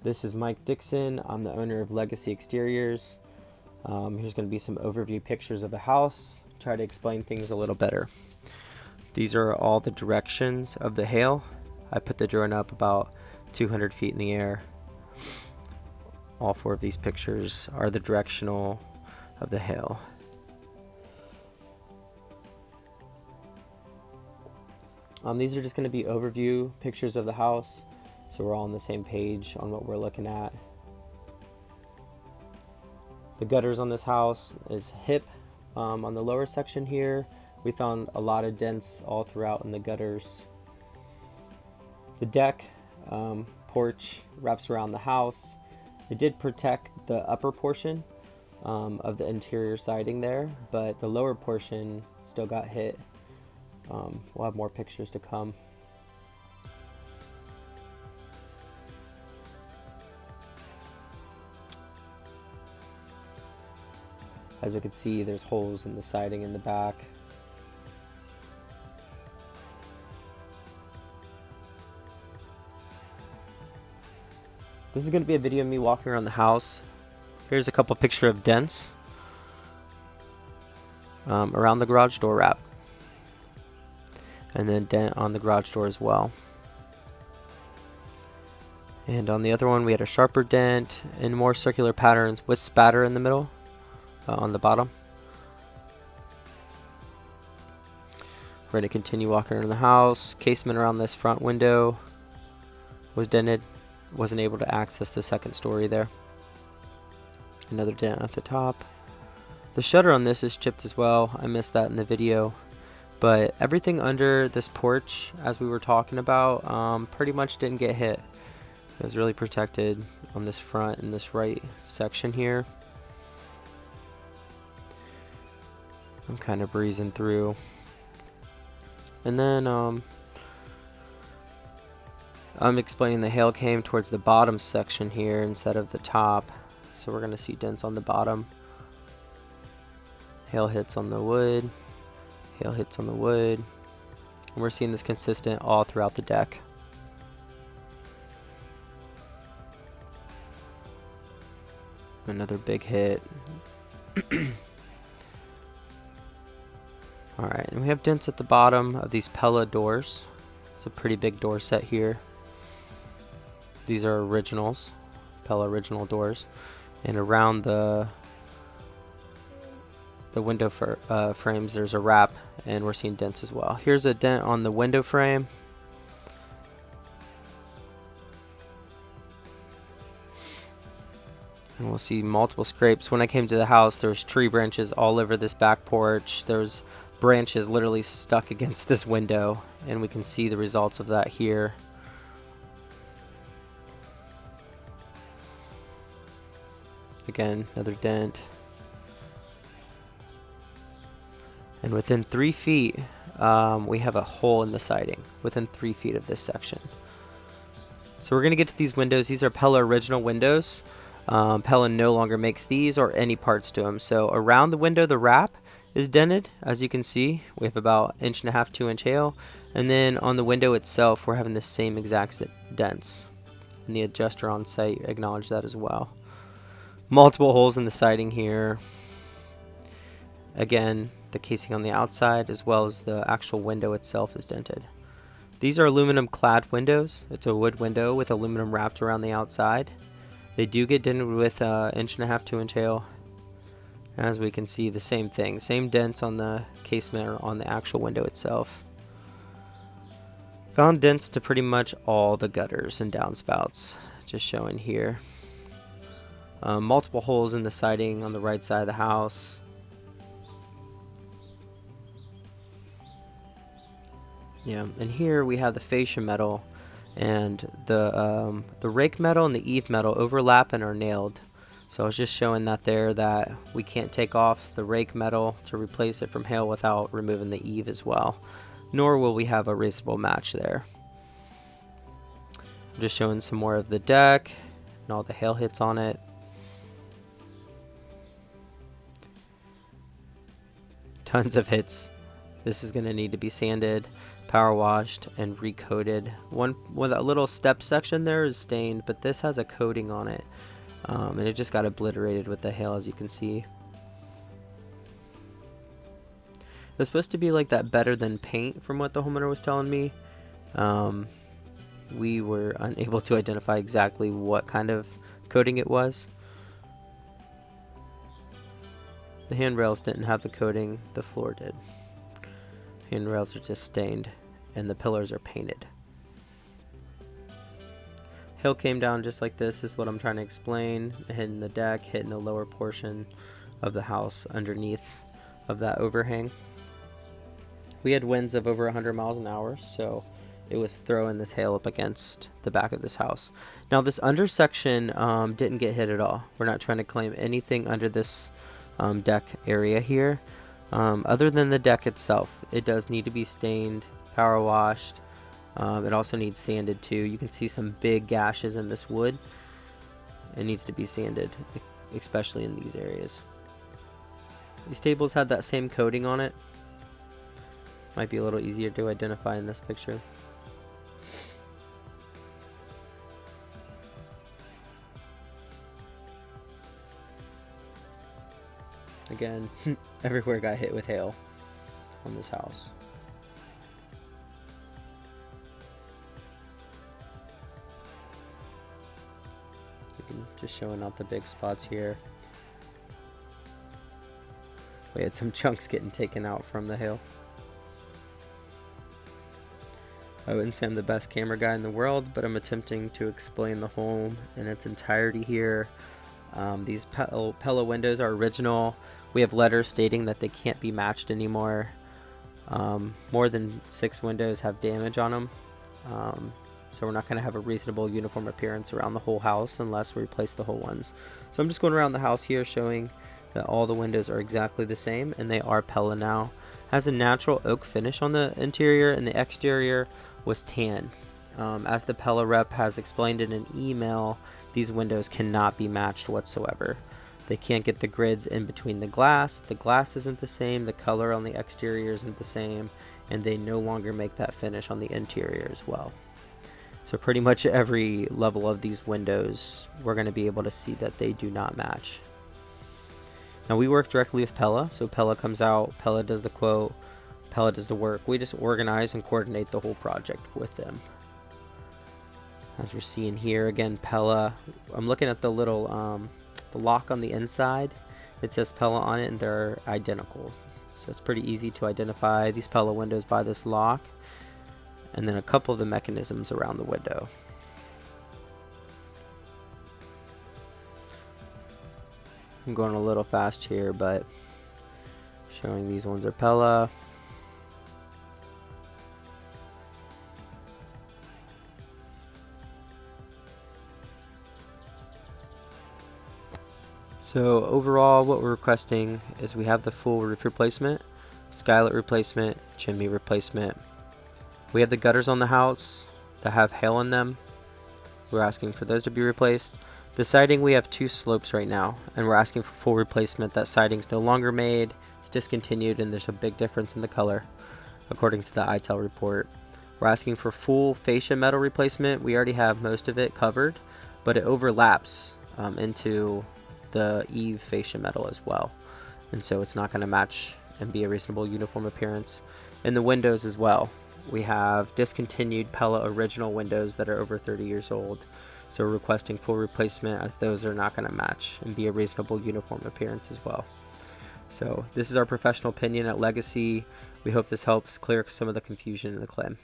This is Mike Dixon. I'm the owner of Legacy Exteriors. Here's going to be some overview pictures of the house, try to explain things a little better. These are all the directions of the hail. I put the drone up about 200 feet in the air. All four of these pictures are the directional of the hail. These are just going to be overview pictures of the house, so we're all on the same page on what we're looking at. The gutters on this house is hip. On the lower section here, we found a lot of dents all throughout in the gutters. The deck, porch wraps around the house. It did protect the upper portion of the interior siding there, but the lower portion still got hit. We'll have more pictures to come. As we can see, there's holes in the siding in the back. This is going to be a video of me walking around the house. Here's a couple pictures of dents around the garage door wrap. And then dent on the garage door as well. And on the other one we had a sharper dent and more circular patterns with spatter in the middle on the bottom. We're going to continue walking around the house. Casement around this front window was dented. Wasn't able to access the second story there. Another dent at the top. The shutter on this is chipped as well. I missed that in the video. But everything under this porch, as we were talking about, pretty much didn't get hit. It was really protected on this front and this right section here. I'm kind of breezing through. And then I'm explaining the hail came towards the bottom section here instead of the top. So we're going to see dents on the bottom. Hail hits on the wood. Hail hits on the wood. And we're seeing this consistent all throughout the deck. Another big hit. Alright, and we have dents at the bottom of these Pella doors. It's a pretty big door set here. These are originals, Pella original doors. And around the window frames, there's a wrap, and we're seeing dents as well. Here's a dent on the window frame. And we'll see multiple scrapes. When I came to the house, there was tree branches all over this back porch. There's branches literally stuck against this window, and we can see the results of that here. Again, another dent. And within 3 feet, we have a hole in the siding within 3 feet of this section. So we're going to get to these windows. These are Pella original windows. Pella no longer makes these or any parts to them. So around the window, the wrap is dented. As you can see, we have about 1.5 inch, 2 inch hail. And then on the window itself, we're having the same exact dents. And the adjuster on site acknowledged that as well. Multiple holes in the siding here. Again, the casing on the outside as well as the actual window itself is dented. These are aluminum clad windows. It's a wood window with aluminum wrapped around the outside. They do get dented with 1.5 inch, 2 inch hail. As we can see, the same thing. Same dents on the casement or on the actual window itself. Found dents to pretty much all the gutters and downspouts. Just showing here. Multiple holes in the siding on the right side of the house. Yeah, and here we have the fascia metal, and the rake metal and the eave metal overlap and are nailed. So I was just showing that there, that we can't take off the rake metal to replace it from hail without removing the eave as well. Nor will we have a raceable match there. I'm just showing some more of the deck and all the hail hits on it. Tons of hits. This is going to need to be sanded. power washed and recoated. One with a little step section there is stained, but this has a coating on it, and it just got obliterated with the hail, as you can see. It was supposed to be like that better than paint from what the homeowner was telling me. We were unable to identify exactly what kind of coating it was. The handrails didn't have the coating, the floor did. Handrails are just stained and the pillars are painted. Hail came down just like this is what I'm trying to explain, hitting the deck, hitting the lower portion of the house underneath of that overhang. We had winds of over 100 miles an hour, so it was throwing this hail up against the back of this house. Now this under section didn't get hit at all. We're not trying to claim anything under this deck area here. Other than the deck itself, it does need to be stained, power washed. It also needs sanded too. You can see some big gashes in this wood. It needs to be sanded, especially in these areas. These tables had that same coating on it. Might be a little easier to identify in this picture. Again, everywhere got hit with hail on this house. Just showing out the big spots here. We had some chunks getting taken out from the hail. I wouldn't say I'm the best camera guy in the world, but I'm attempting to explain the home in its entirety here. These Pella windows are original. We have letters stating that they can't be matched anymore. More than 6 windows have damage on them. So we're not going to have a reasonable uniform appearance around the whole house unless we replace the whole ones. So I'm just going around the house here showing that all the windows are exactly the same, and they are Pella now. Has a natural oak finish on the interior, and the exterior was tan. As the Pella rep has explained in an email, these windows cannot be matched whatsoever. They can't get the grids in between the glass isn't the same, the color on the exterior isn't the same, and they no longer make that finish on the interior as well. So pretty much every level of these windows, we're going to be able to see that they do not match. Now we work directly with Pella, so Pella comes out, Pella does the quote, Pella does the work. We just organize and coordinate the whole project with them. As we're seeing here, again, Pella. I'm looking at the little the lock on the inside. It says Pella on it, and they're identical. So it's pretty easy to identify these Pella windows by this lock. And then a couple of the mechanisms around the window. I'm going a little fast here, but showing these ones are Pella. So overall, what we're requesting is we have the full roof replacement, skylight replacement, chimney replacement. We have the gutters on the house that have hail in them. We're asking for those to be replaced. The siding, we have 2 slopes right now, and we're asking for full replacement. That siding's no longer made, it's discontinued, and there's a big difference in the color, according to the ITEL report. We're asking for full fascia metal replacement. We already have most of it covered, but it overlaps into the eave fascia metal as well, and so it's not going to match and be a reasonable uniform appearance. In the windows as well, we have discontinued Pella original windows that are over 30 years old, so we're requesting full replacement, as those are not going to match and be a reasonable uniform appearance as well. So this is our professional opinion at Legacy. We hope this helps clear some of the confusion in the claim.